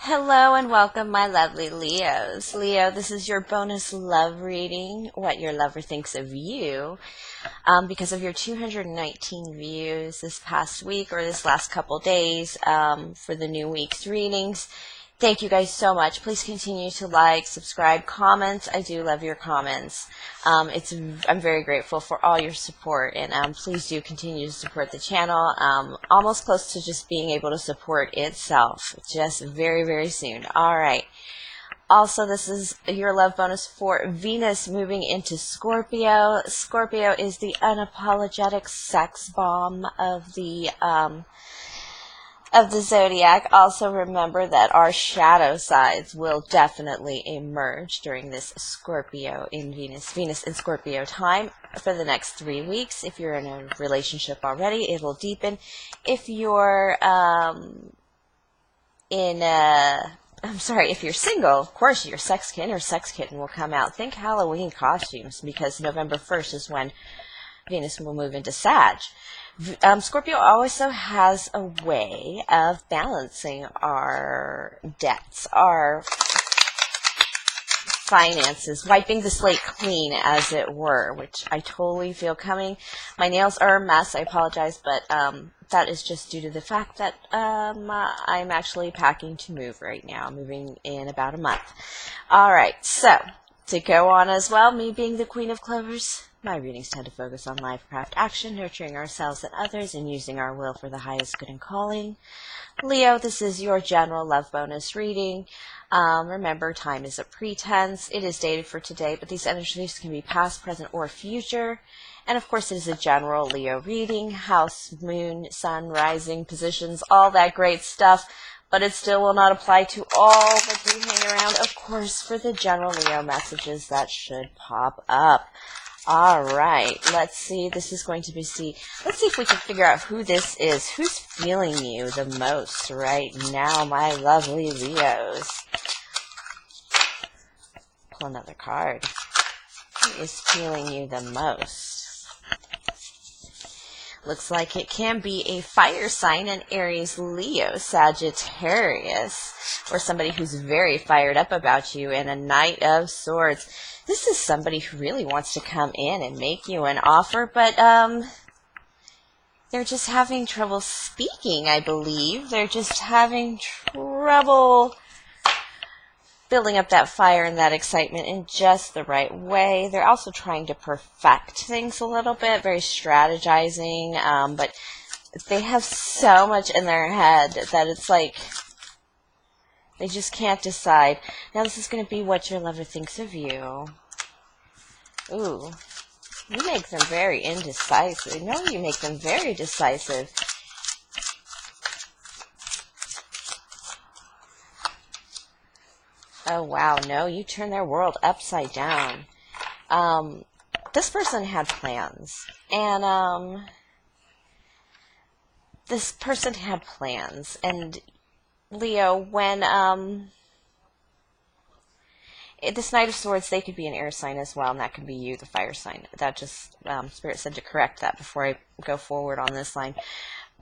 Hello and welcome, my lovely Leos. Leo, this is your bonus love reading, what your lover thinks of you, because of your 219 views this past week or this last couple days for the new week's readings. Thank you guys so much. Please continue to like, subscribe, comment. I do love your comments. I'm very grateful for all your support, and please do continue to support the channel. Almost close to just being able to support itself, just very, very soon. All right. Also, this is your love bonus for Venus moving into Scorpio. Scorpio is the unapologetic sex bomb of the zodiac. Also remember that our shadow sides will definitely emerge during this Scorpio in Venus in Scorpio time for the next 3 weeks. If you're in a relationship already, it will deepen. If you're if you're single, of course your sex kitten will come out. Think Halloween costumes, because November 1st is when Venus will move into Sag. Scorpio also has a way of balancing our debts, our finances, wiping the slate clean, as it were, which I totally feel coming. My nails are a mess. I apologize, but that is just due to the fact that I'm actually packing to move right now, moving in about a month. All right, so to go on as well, me being the Queen of Clovers, my readings tend to focus on life, craft, action, nurturing ourselves and others, and using our will for the highest good and calling. Leo, this is your general love bonus reading. Remember, time is a pretense. It is dated for today, but these energies can be past, present, or future. And of course, it is a general Leo reading. House, moon, sun, rising, positions, all that great stuff. But it still will not apply to all that do hang around, of course, for the general Leo messages that should pop up. All right, let's see. This is going to be let's see if we can figure out who this is. Who's feeling you the most right now, my lovely Leos? Pull another card. Who is feeling you the most? Looks like it can be a fire sign, an Aries, Leo, Sagittarius, or somebody who's very fired up about you, and a Knight of Swords. This is somebody who really wants to come in and make you an offer, but they're just having trouble speaking, I believe. They're just having trouble building up that fire and that excitement in just the right way. They're also trying to perfect things a little bit, very strategizing, but they have so much in their head that it's like they just can't decide. Now this is going to be what your lover thinks of you. Ooh, you make them very indecisive. No, you make them very decisive. Oh, wow. No, you turn their world upside down. This person had plans. And, this person had plans. And, Leo, when, this Knight of Swords, they could be an air sign as well, and that could be you, the fire sign. That just, Spirit said to correct that before I go forward on this line.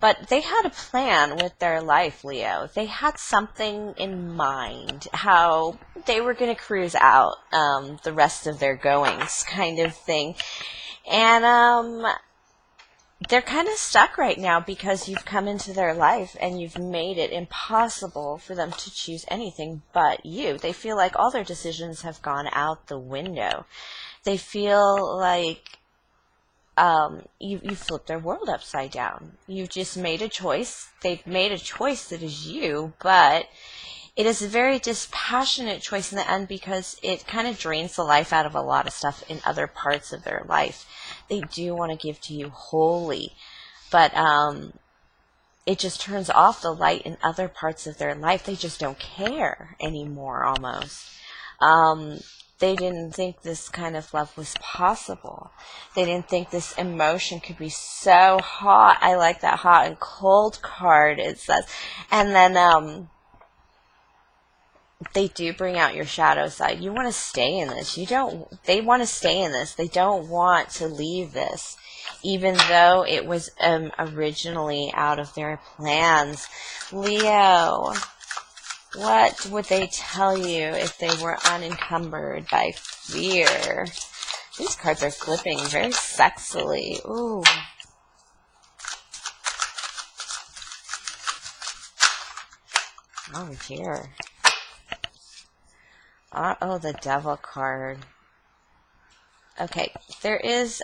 But they had a plan with their life, Leo. They had something in mind, how they were going to cruise out the rest of their goings, kind of thing. And they're kind of stuck right now because you've come into their life and you've made it impossible for them to choose anything but you. They feel like all their decisions have gone out the window. They feel like you flipped their world upside down. You've just made a choice. They've made a choice that is you, but it is a very dispassionate choice in the end because it kind of drains the life out of a lot of stuff in other parts of their life. They do want to give to you wholly, but it just turns off the light in other parts of their life. They just don't care anymore, almost. They didn't think this kind of love was possible. They didn't think this emotion could be so hot. I like that hot and cold card, it says. And then they do bring out your shadow side. You want to stay in this. They want to stay in this. They don't want to leave this, even though it was originally out of their plans. Leo, What would they tell you if they were unencumbered by fear? These cards are flipping very sexily. Ooh. Oh, dear. Oh, the Devil card. Okay, there is,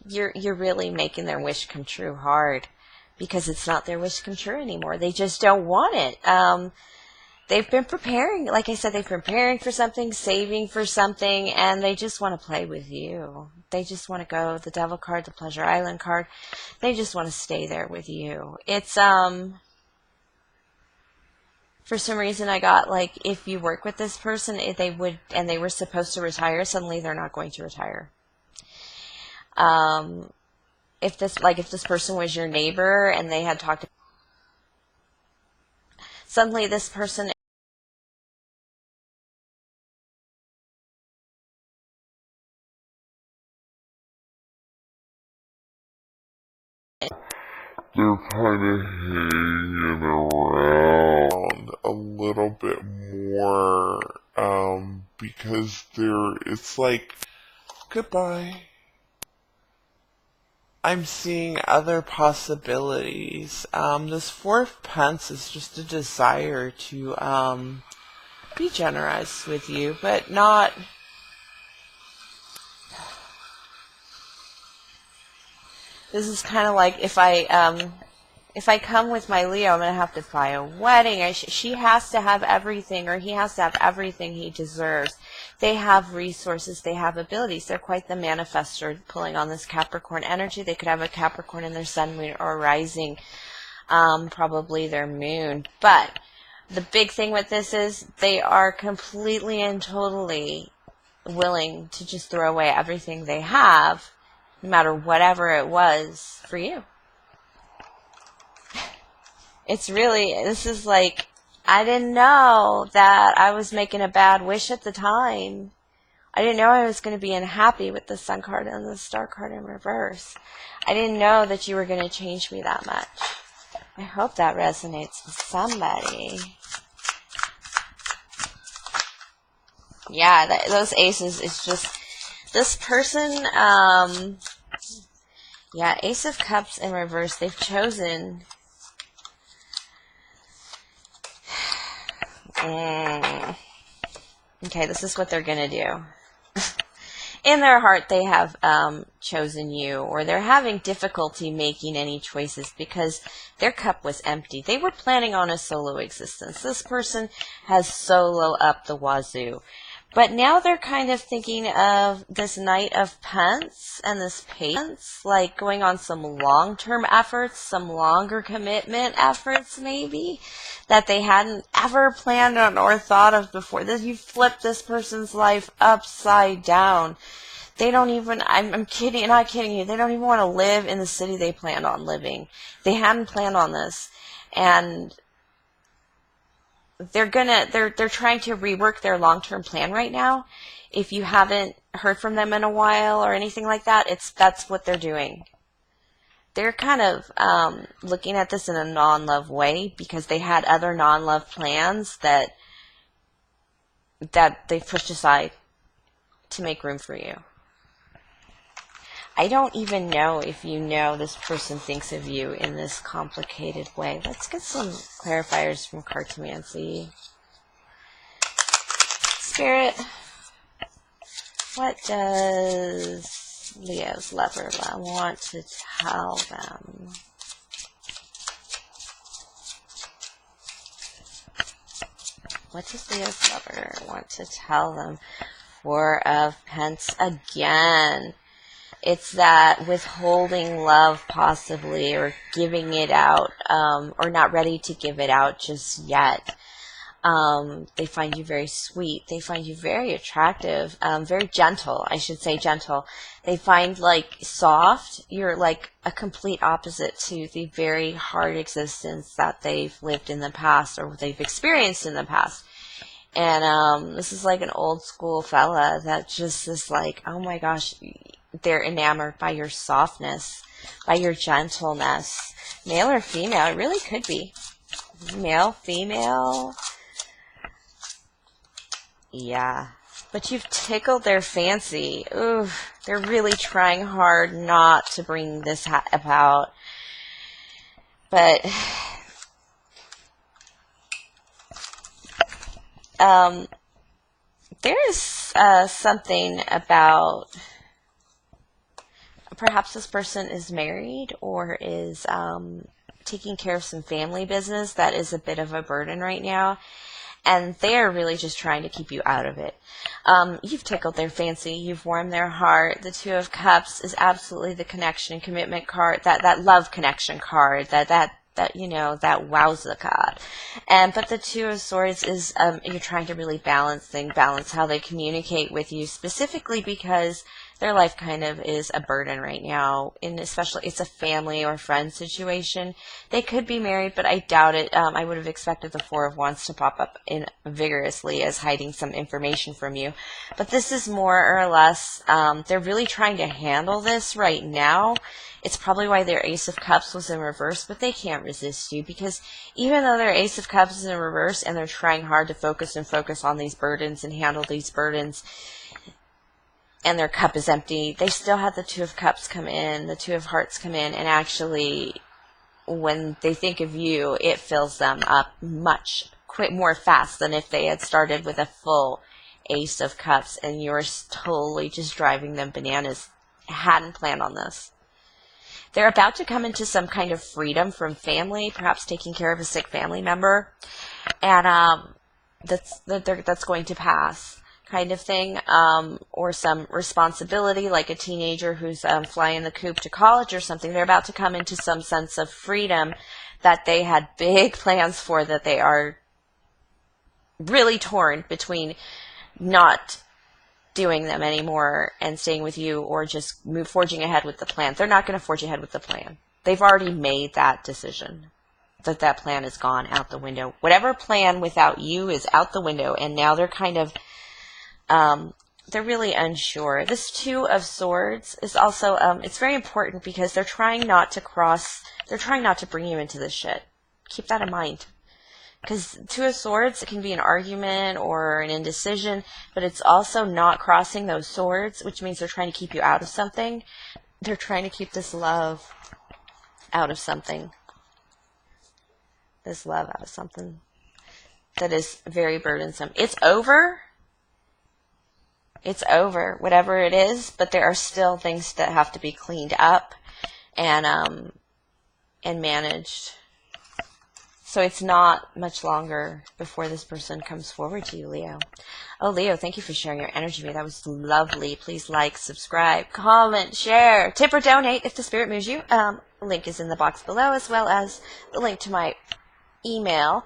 you're really making their wish come true hard, because it's not their wish come true anymore. They just don't want it. They've been preparing, like I said, they've been preparing for something, saving for something, and they just want to play with you. They just want to go, the Devil card, the Pleasure Island card, they just want to stay there with you. It's, for some reason I got, like, if you work with this person, if they would, and they were supposed to retire, suddenly they're not going to retire. If this person was your neighbor and they had talked, suddenly this person they're kind of hanging around a little bit more, because it's like, goodbye. I'm seeing other possibilities. This Four of Pentacles is just a desire to, be generous with you, but not... This is kind of like if I come with my Leo, I'm going to have to buy a wedding. She has to have everything, or he has to have everything he deserves. They have resources. They have abilities. They're quite the manifestor pulling on this Capricorn energy. They could have a Capricorn in their sun, moon, or rising, probably their moon. But the big thing with this is they are completely and totally willing to just throw away everything they have, no matter whatever it was, for you. It's really, this is like, I didn't know that I was making a bad wish at the time. I didn't know I was going to be unhappy with the Sun card and the Star card in reverse. I didn't know that you were going to change me that much. I hope that resonates with somebody. Yeah, those aces, it's just, this person, yeah, Ace of Cups in reverse, they've chosen... Okay, this is what they're going to do. In their heart, they have chosen you, or they're having difficulty making any choices because their cup was empty. They were planning on a solo existence. This person has solo up the wazoo. But now they're kind of thinking of this Knight of Pentacles and this Patience, like going on some long-term efforts, some longer commitment efforts maybe, that they hadn't ever planned on or thought of before. You flipped this person's life upside down. They don't even, I'm kidding, not kidding you, they don't even want to live in the city they planned on living. They hadn't planned on this. And they're trying to rework their long-term plan right now. If you haven't heard from them in a while or anything like that, that's what they're doing. They're kind of looking at this in a non-love way because they had other non-love plans that they've pushed aside to make room for you. I don't even know if you know this person thinks of you in this complicated way. Let's get some clarifiers from Cartomancy. Spirit, what does Leo's lover want to tell them? What does Leo's lover want to tell them? Four of Pentacles again. It's that withholding love possibly, or giving it out, or not ready to give it out just yet. They find you very sweet. They find you very attractive, very gentle. I should say gentle. They find like soft. You're like a complete opposite to the very hard existence that they've lived in the past or they've experienced in the past. And this is like an old school fella that just is like, oh my gosh, they're enamored by your softness, by your gentleness. Male or female? It really could be. Male, female. Yeah. But you've tickled their fancy. Ooh, they're really trying hard not to bring this about. But there's something about perhaps this person is married or is taking care of some family business that is a bit of a burden right now, and they're really just trying to keep you out of it. You've tickled their fancy, you've warmed their heart. The Two of Cups is absolutely the connection and commitment card, that love connection card, that you know, that wowza card. But the Two of Swords is you're trying to really balance how they communicate with you, specifically because their life kind of is a burden right now, and especially it's a family or friend situation. They could be married, but I doubt it. I would have expected the Four of Wands to pop up in vigorously as hiding some information from you. But this is more or less, they're really trying to handle this right now. It's probably why their Ace of Cups was in reverse, but they can't resist you, because even though their Ace of Cups is in reverse and they're trying hard to focus on these burdens and handle these burdens, and their cup is empty, they still have the Two of Cups come in, the Two of Hearts come in, and actually, when they think of you, it fills them up much more fast than if they had started with a full Ace of Cups, and you're totally just driving them bananas. Hadn't planned on this. They're about to come into some kind of freedom from family, perhaps taking care of a sick family member, and that's going to pass, kind of thing, or some responsibility, like a teenager who's flying the coop to college or something. They're about to come into some sense of freedom that they had big plans for, that they are really torn between not doing them anymore and staying with you, or just forging ahead with the plan. They're not going to forge ahead with the plan. They've already made that decision, that plan is gone out the window. Whatever plan without you is out the window, and now they're kind of they're really unsure. This Two of Swords is also it's very important, because they're trying not to bring you into this shit. Keep that in mind. Because Two of Swords, it can be an argument or an indecision, but it's also not crossing those swords, which means they're trying to keep you out of something. They're trying to keep this love out of something. This love out of something that is very burdensome. It's over. It's over, whatever it is, but there are still things that have to be cleaned up and managed. So it's not much longer before this person comes forward to you, Leo. Oh, Leo, thank you for sharing your energy with me. That was lovely. Please like, subscribe, comment, share, tip or donate if the spirit moves you. Link is in the box below, as well as the link to my email,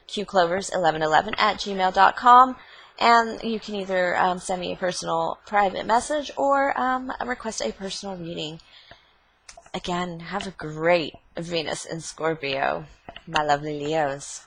qclovers1111@gmail.com. And you can either send me a personal private message or request a personal reading. Again, have a great Venus in Scorpio, my lovely Leos.